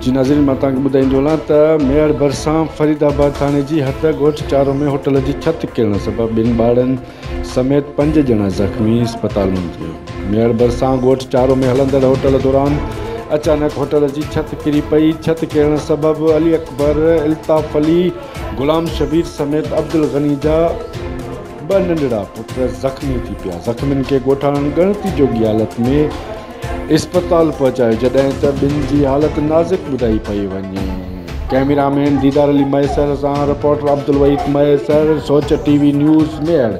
जी नाज़रीन, मां तव्हांखे ॿुधाईंदो हलां त मेड़ भरिसां फरीदाबाद थाणे जी हथ ॻोठ चारो में होटल जी छत किरण सबबि 2 ॿारनि समेत 5 ॼणा ज़ख़्मी अस्पताल में। मेड़ भरिसां ॻोठ चारो में हलंदड़ होटल दौरान अचानक होटल जी छत किरी पई। छत किरण सबबि अली अकबर, इल्ताफ़ अली, गुलाम शबीर समेत अब्दुल गनी जा 2 नंढड़ा पुट ज़ख़्मी थी पिया। ज़ख़्मियुनि खे ॻोठाणनि ॻणती जोगी हालत में अस्पताल पहुचायो, जॾहिं त 2 जी हालत नाज़ुक ॿुधाई पई वञे। कैमरामैन दीदार अली मैसर सां रिपोर्टर अब्दुल वहीद मैसर, सोच टीवी न्यूज़ मेड़।